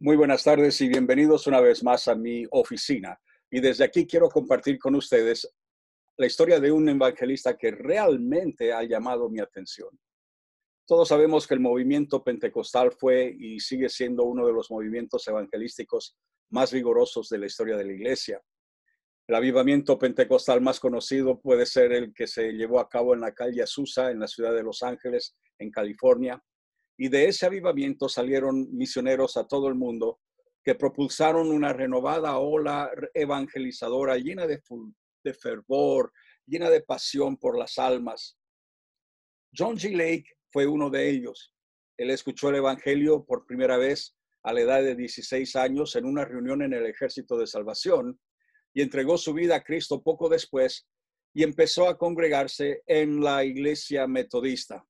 Muy buenas tardes y bienvenidos una vez más a mi oficina. Y desde aquí quiero compartir con ustedes la historia de un evangelista que realmente ha llamado mi atención. Todos sabemos que el movimiento pentecostal fue y sigue siendo uno de los movimientos evangelísticos más vigorosos de la historia de la iglesia. El avivamiento pentecostal más conocido puede ser el que se llevó a cabo en la calle Azusa, en la ciudad de Los Ángeles, en California. Y de ese avivamiento salieron misioneros a todo el mundo que propulsaron una renovada ola evangelizadora llena de fervor, llena de pasión por las almas. John G. Lake fue uno de ellos. Él escuchó el evangelio por primera vez a la edad de 16 años en una reunión en el Ejército de Salvación y entregó su vida a Cristo poco después y empezó a congregarse en la iglesia metodista.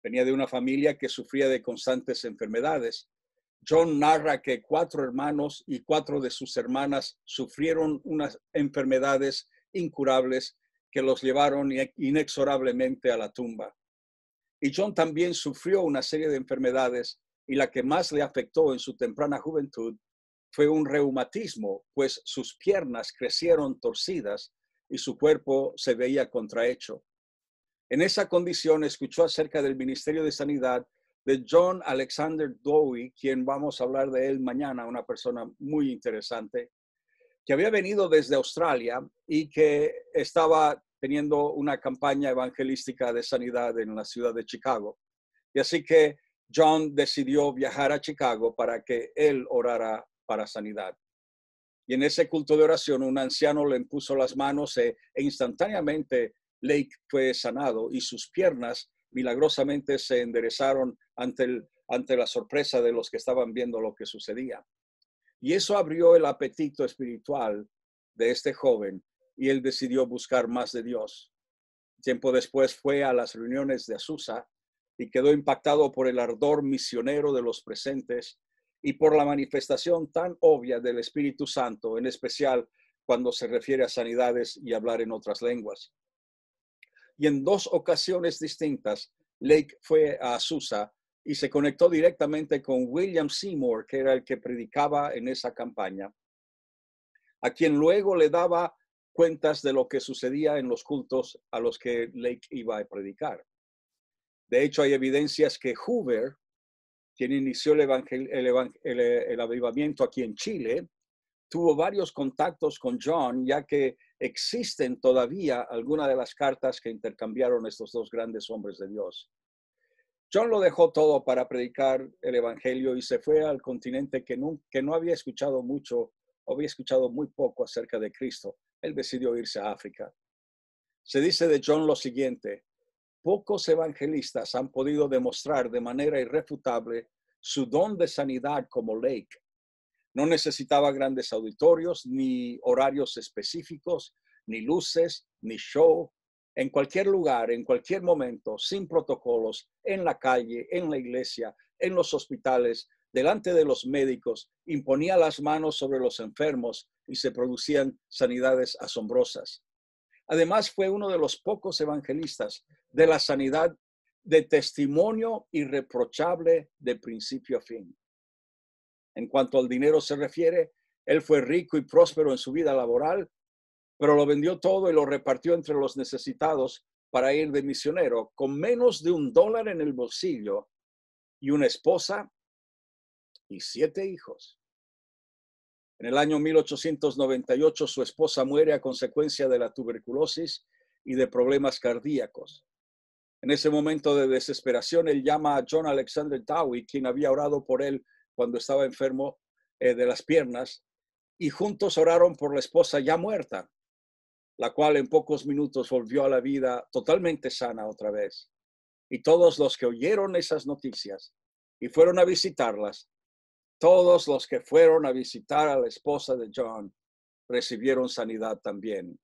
Venía de una familia que sufría de constantes enfermedades. John narra que 4 hermanos y 4 de sus hermanas sufrieron unas enfermedades incurables que los llevaron inexorablemente a la tumba. Y John también sufrió una serie de enfermedades y la que más le afectó en su temprana juventud fue un reumatismo, pues sus piernas crecieron torcidas y su cuerpo se veía contrahecho. En esa condición escuchó acerca del ministerio de sanidad de John Alexander Dowie, quien vamos a hablar de él mañana, una persona muy interesante, que había venido desde Australia y que estaba teniendo una campaña evangelística de sanidad en la ciudad de Chicago. Y así que John decidió viajar a Chicago para que él orara para sanidad. Y en ese culto de oración, un anciano le impuso las manos e instantáneamente Lake fue sanado y sus piernas milagrosamente se enderezaron ante la sorpresa de los que estaban viendo lo que sucedía. Y eso abrió el apetito espiritual de este joven y él decidió buscar más de Dios. Tiempo después fue a las reuniones de Azusa y quedó impactado por el ardor misionero de los presentes y por la manifestación tan obvia del Espíritu Santo, en especial cuando se refiere a sanidades y hablar en otras lenguas. Y en 2 ocasiones distintas, Lake fue a Azusa y se conectó directamente con William Seymour, que era el que predicaba en esa campaña, a quien luego le daba cuentas de lo que sucedía en los cultos a los que Lake iba a predicar. De hecho, hay evidencias que Hoover, quien inició el avivamiento aquí en Chile, tuvo varios contactos con John, ya que existen todavía algunas de las cartas que intercambiaron estos 2 grandes hombres de Dios. John lo dejó todo para predicar el evangelio y se fue al continente que no había escuchado mucho, había escuchado muy poco acerca de Cristo. Él decidió irse a África. Se dice de John lo siguiente: pocos evangelistas han podido demostrar de manera irrefutable su don de sanidad como Lake. No necesitaba grandes auditorios, ni horarios específicos, ni luces, ni show. En cualquier lugar, en cualquier momento, sin protocolos, en la calle, en la iglesia, en los hospitales, delante de los médicos, imponía las manos sobre los enfermos y se producían sanidades asombrosas. Además, fue uno de los pocos evangelistas de la sanidad de testimonio irreprochable de principio a fin. En cuanto al dinero se refiere, él fue rico y próspero en su vida laboral, pero lo vendió todo y lo repartió entre los necesitados para ir de misionero, con menos de $1 en el bolsillo y una esposa y 7 hijos. En el año 1898, su esposa muere a consecuencia de la tuberculosis y de problemas cardíacos. En ese momento de desesperación, él llama a John Alexander Dowie, quien había orado por él cuando estaba enfermo de las piernas, y juntos oraron por la esposa ya muerta, la cual en pocos minutos volvió a la vida totalmente sana otra vez. Y todos los que oyeron esas noticias y fueron a visitarlas, todos los que fueron a visitar a la esposa de John recibieron sanidad también.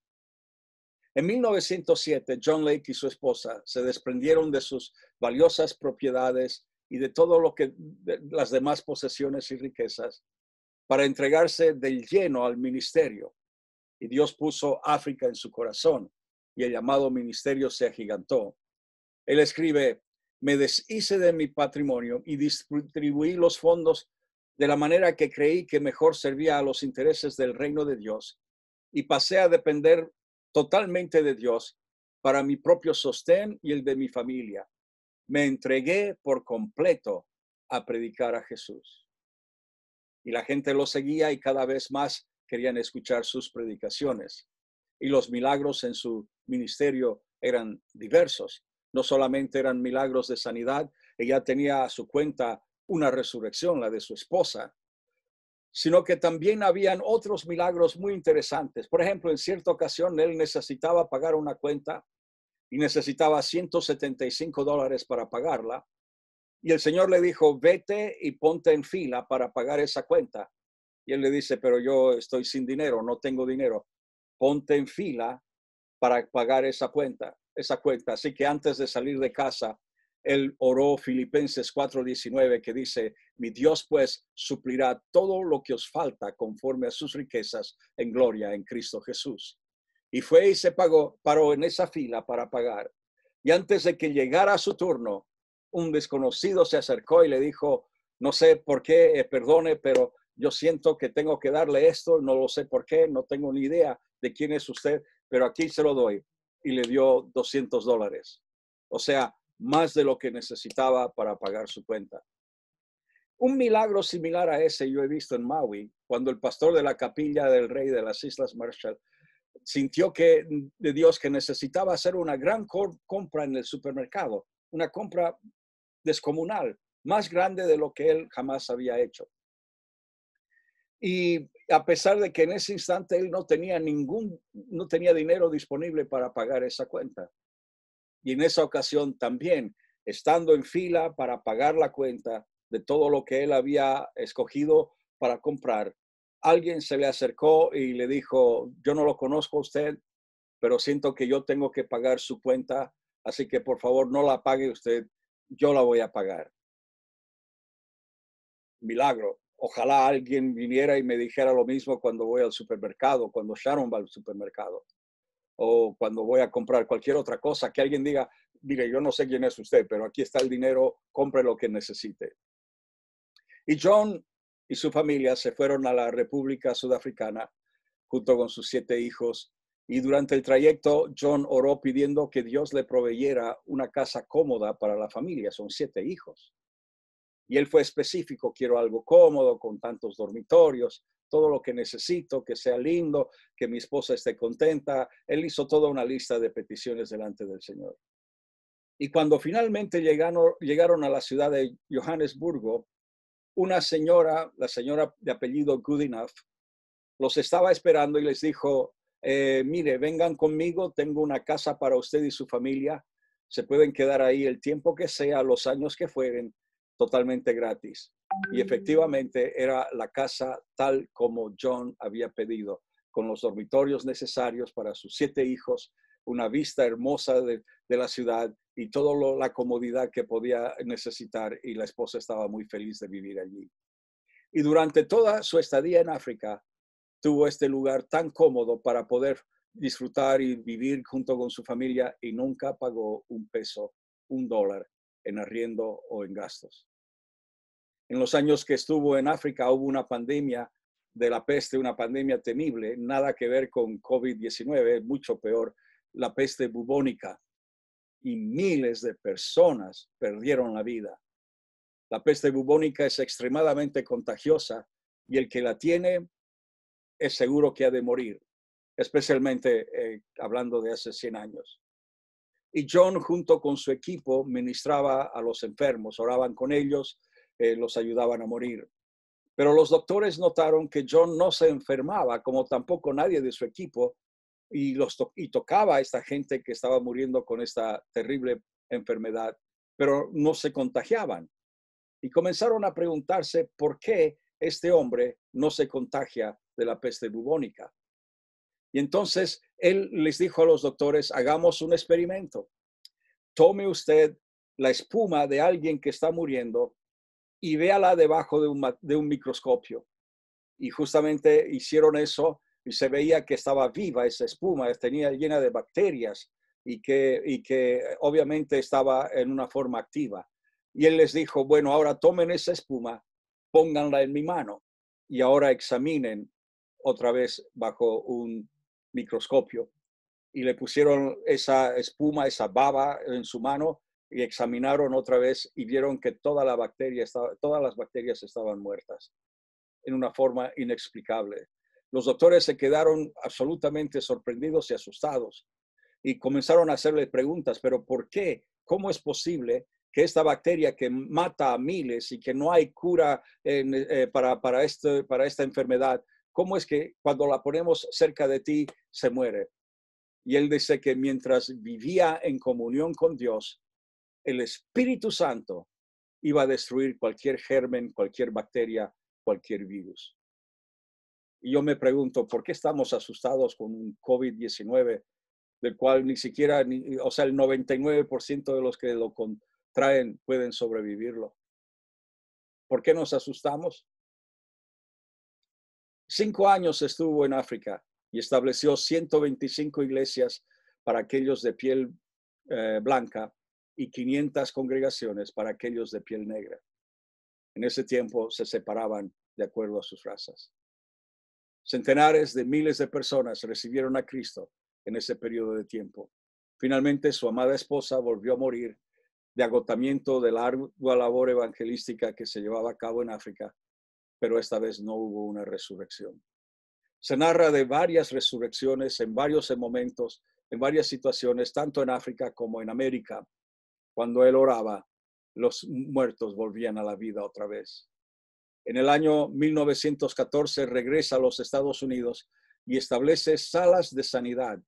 En 1907, John Lake y su esposa se desprendieron de sus valiosas propiedades y de todo lo que de las demás posesiones y riquezas para entregarse del lleno al ministerio. Y Dios puso África en su corazón y el llamado ministerio se agigantó. Él escribe: me deshice de mi patrimonio y distribuí los fondos de la manera que creí que mejor servía a los intereses del reino de Dios y pasé a depender totalmente de Dios para mi propio sostén y el de mi familia. Me entregué por completo a predicar a Jesús. Y la gente lo seguía y cada vez más querían escuchar sus predicaciones. Y los milagros en su ministerio eran diversos. No solamente eran milagros de sanidad, ella tenía a su cuenta una resurrección, la de su esposa, sino que también habían otros milagros muy interesantes. Por ejemplo, en cierta ocasión él necesitaba pagar una cuenta y necesitaba $175 para pagarla. Y el Señor le dijo, vete y ponte en fila para pagar esa cuenta. Y él le dice, pero yo estoy sin dinero, no tengo dinero. Ponte en fila para pagar esa cuenta. Así que antes de salir de casa, él oró Filipenses 4:19, que dice, mi Dios pues suplirá todo lo que os falta conforme a sus riquezas en gloria en Cristo Jesús. Y fue y se paró en esa fila para pagar. Y antes de que llegara su turno, un desconocido se acercó y le dijo, no sé por qué, perdone, pero yo siento que tengo que darle esto, no lo sé por qué, no tengo ni idea de quién es usted, pero aquí se lo doy. Y le dio $200. O sea, más de lo que necesitaba para pagar su cuenta. Un milagro similar a ese yo he visto en Maui, cuando el pastor de la capilla del rey de las Islas Marshall sintió de Dios que necesitaba hacer una gran compra en el supermercado, una compra descomunal, más grande de lo que él jamás había hecho. Y a pesar de que en ese instante él no tenía dinero disponible para pagar esa cuenta. Y en esa ocasión también, estando en fila para pagar la cuenta de todo lo que él había escogido para comprar, alguien se le acercó y le dijo, yo no lo conozco a usted, pero siento que yo tengo que pagar su cuenta, así que por favor no la pague usted, yo la voy a pagar. Milagro. Ojalá alguien viniera y me dijera lo mismo cuando voy al supermercado, cuando Sharon va al supermercado, o cuando voy a comprar cualquier otra cosa, que alguien diga, mire, yo no sé quién es usted, pero aquí está el dinero, compre lo que necesite. Y John y su familia se fueron a la República Sudafricana junto con sus 7 hijos. Y durante el trayecto, John oró pidiendo que Dios le proveyera una casa cómoda para la familia. Son 7 hijos. Y él fue específico, quiero algo cómodo, con tantos dormitorios, todo lo que necesito, que sea lindo, que mi esposa esté contenta. Él hizo toda una lista de peticiones delante del Señor. Y cuando finalmente llegaron a la ciudad de Johannesburgo, una señora, la señora de apellido Goodenough, los estaba esperando y les dijo, mire, vengan conmigo, tengo una casa para usted y su familia, se pueden quedar ahí el tiempo que sea, los años que fueren, totalmente gratis. Y efectivamente era la casa tal como John había pedido, con los dormitorios necesarios para sus 7 hijos, una vista hermosa de la ciudad y toda la comodidad que podía necesitar, y la esposa estaba muy feliz de vivir allí. Y durante toda su estadía en África, tuvo este lugar tan cómodo para poder disfrutar y vivir junto con su familia, y nunca pagó un peso, $1 en arriendo o en gastos. En los años que estuvo en África hubo una pandemia de la peste, una pandemia temible, nada que ver con COVID-19, mucho peor, la peste bubónica, y miles de personas perdieron la vida. La peste bubónica es extremadamente contagiosa y el que la tiene es seguro que ha de morir, especialmente hablando de hace 100 años. Y John, junto con su equipo, ministraba a los enfermos, oraban con ellos, los ayudaban a morir. Pero los doctores notaron que John no se enfermaba, como tampoco nadie de su equipo, y tocaba a esta gente que estaba muriendo con esta terrible enfermedad, pero no se contagiaban. Y comenzaron a preguntarse por qué este hombre no se contagia de la peste bubónica. Y entonces él les dijo a los doctores, hagamos un experimento. Tome usted la espuma de alguien que está muriendo y véala debajo de un microscopio. Y justamente hicieron eso y se veía que estaba viva esa espuma, tenía llena de bacterias y que obviamente estaba en una forma activa. Y él les dijo, bueno, ahora tomen esa espuma, pónganla en mi mano y ahora examinen otra vez bajo un microscopio. Y le pusieron esa espuma, esa baba en su mano y examinaron otra vez y vieron que todas las bacterias estaban muertas en una forma inexplicable. Los doctores se quedaron absolutamente sorprendidos y asustados y comenzaron a hacerle preguntas, pero ¿por qué? ¿Cómo es posible que esta bacteria que mata a miles y que no hay cura para esta enfermedad, cómo es que cuando la ponemos cerca de ti se muere? Y él dice que mientras vivía en comunión con Dios, el Espíritu Santo iba a destruir cualquier germen, cualquier bacteria, cualquier virus. Y yo me pregunto, ¿por qué estamos asustados con un COVID-19, del cual ni siquiera, o sea, el 99% de los que lo contraen pueden sobrevivirlo? ¿Por qué nos asustamos? 5 años estuvo en África y estableció 125 iglesias para aquellos de piel blanca y 500 congregaciones para aquellos de piel negra. En ese tiempo se separaban de acuerdo a sus razas. Centenares de miles de personas recibieron a Cristo en ese periodo de tiempo. Finalmente, su amada esposa volvió a morir de agotamiento de la ardua labor evangelística que se llevaba a cabo en África, pero esta vez no hubo una resurrección. Se narra de varias resurrecciones en varios momentos, en varias situaciones, tanto en África como en América. Cuando él oraba, los muertos volvían a la vida otra vez. En el año 1914 regresa a los Estados Unidos y establece salas de sanidad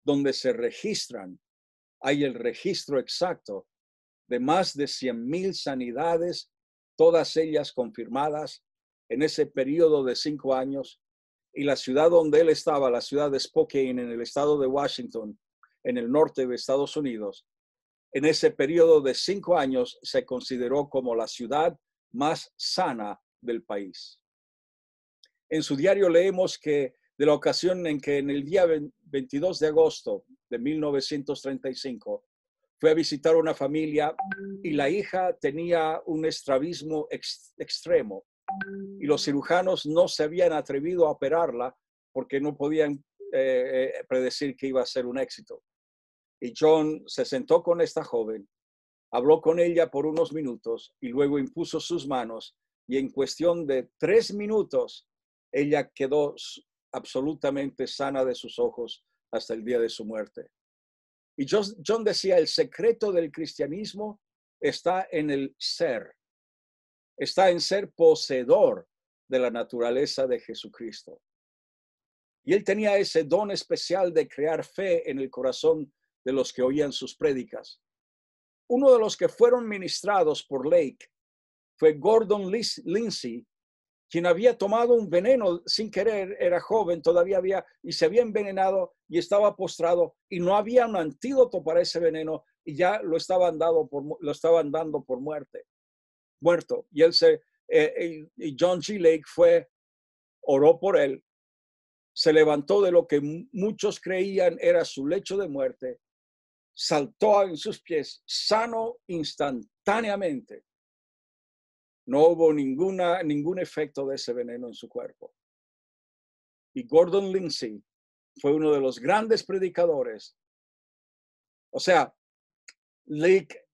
donde se registran, hay el registro exacto de más de 100,000 sanidades, todas ellas confirmadas en ese periodo de 5 años. Y la ciudad donde él estaba, la ciudad de Spokane, en el estado de Washington, en el norte de Estados Unidos, en ese periodo de 5 años se consideró como la ciudad más sana del país. En su diario leemos que de la ocasión en que en el día 22 de agosto de 1935 fue a visitar una familia y la hija tenía un estrabismo extremo y los cirujanos no se habían atrevido a operarla porque no podían predecir que iba a ser un éxito. Y John se sentó con esta joven, habló con ella por unos minutos y luego impuso sus manos y en cuestión de 3 minutos ella quedó absolutamente sana de sus ojos hasta el día de su muerte. Y John decía, el secreto del cristianismo está en el ser, está en ser poseedor de la naturaleza de Jesucristo. Y él tenía ese don especial de crear fe en el corazón de los que oían sus prédicas. Uno de los que fueron ministrados por Lake fue Gordon Lindsay, quien había tomado un veneno sin querer, era joven, y se había envenenado y estaba postrado y no había un antídoto para ese veneno y ya lo estaban dando por muerto. Y y John G. Lake oró por él, se levantó de lo que muchos creían era su lecho de muerte, saltó en sus pies, sano instantáneamente. No hubo ningún efecto de ese veneno en su cuerpo. Y Gordon Lindsay fue uno de los grandes predicadores. O sea, Lake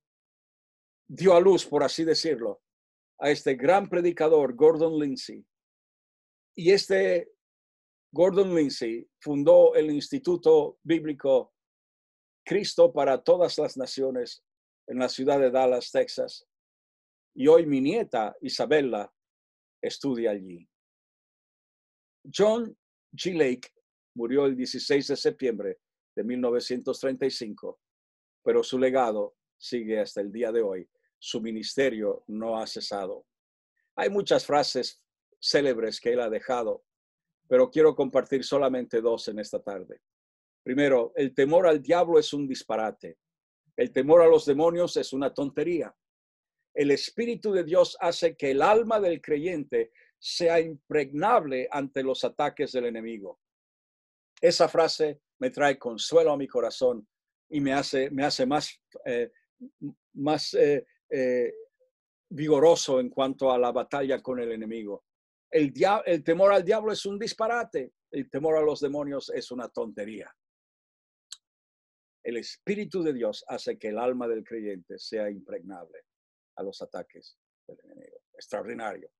dio a luz, por así decirlo, a este gran predicador, Gordon Lindsay. Y Gordon Lindsay fundó el Instituto Bíblico Cristo para Todas las Naciones en la ciudad de Dallas, Texas. Y hoy mi nieta Isabella estudia allí. John G. Lake murió el 16 de septiembre de 1935, pero su legado sigue hasta el día de hoy. Su ministerio no ha cesado. Hay muchas frases célebres que él ha dejado, pero quiero compartir solamente 2 en esta tarde. Primero, el temor al diablo es un disparate. El temor a los demonios es una tontería. El Espíritu de Dios hace que el alma del creyente sea impregnable ante los ataques del enemigo. Esa frase me trae consuelo a mi corazón y me hace más vigoroso en cuanto a la batalla con el enemigo. El temor al diablo es un disparate. El temor a los demonios es una tontería. El Espíritu de Dios hace que el alma del creyente sea impregnable a los ataques del enemigo. Extraordinario.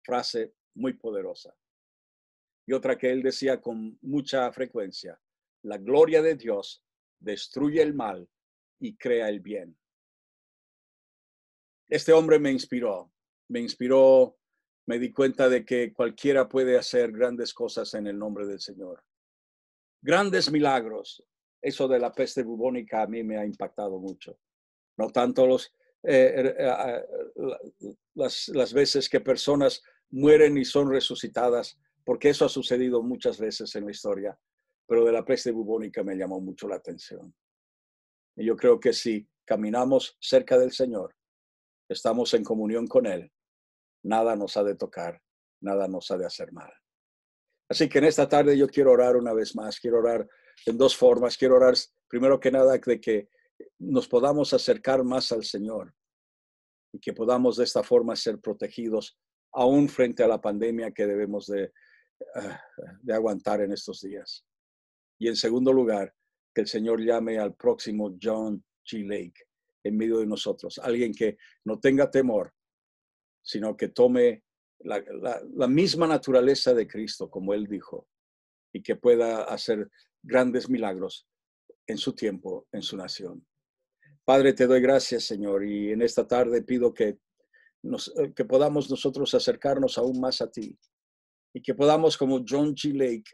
Frase muy poderosa. Y otra que él decía con mucha frecuencia: la gloria de Dios destruye el mal y crea el bien. Este hombre me inspiró, me di cuenta de que cualquiera puede hacer grandes cosas en el nombre del Señor. Grandes milagros. Eso de la peste bubónica a mí me ha impactado mucho. No tanto las veces que personas mueren y son resucitadas, porque eso ha sucedido muchas veces en la historia, pero de la peste bubónica me llamó mucho la atención. Y yo creo que si caminamos cerca del Señor, estamos en comunión con Él, nada nos ha de tocar, nada nos ha de hacer mal. Así que en esta tarde yo quiero orar una vez más, quiero orar en dos formas. Quiero orar primero que nada de que nos podamos acercar más al Señor y que podamos de esta forma ser protegidos aún frente a la pandemia que debemos de aguantar en estos días. Y en segundo lugar, que el Señor llame al próximo John G. Lake en medio de nosotros, alguien que no tenga temor, sino que tome la misma naturaleza de Cristo, como él dijo, y que pueda hacer grandes milagros en su tiempo, en su nación. Padre, te doy gracias, Señor, y en esta tarde pido que podamos nosotros acercarnos aún más a ti y que podamos, como John G. Lake,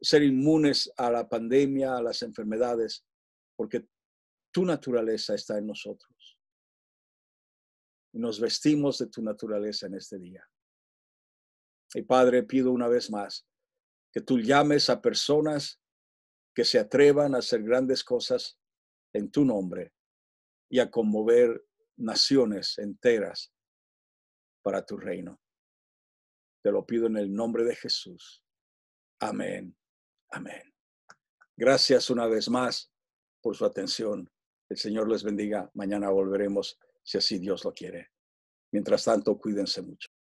ser inmunes a la pandemia, a las enfermedades, porque tu naturaleza está en nosotros. Y nos vestimos de tu naturaleza en este día. Y Padre, pido una vez más que tú llames a personas que se atrevan a hacer grandes cosas en tu nombre y a conmover naciones enteras para tu reino. Te lo pido en el nombre de Jesús. Amén. Amén. Gracias una vez más por su atención. El Señor les bendiga. Mañana volveremos, si así Dios lo quiere. Mientras tanto, cuídense mucho.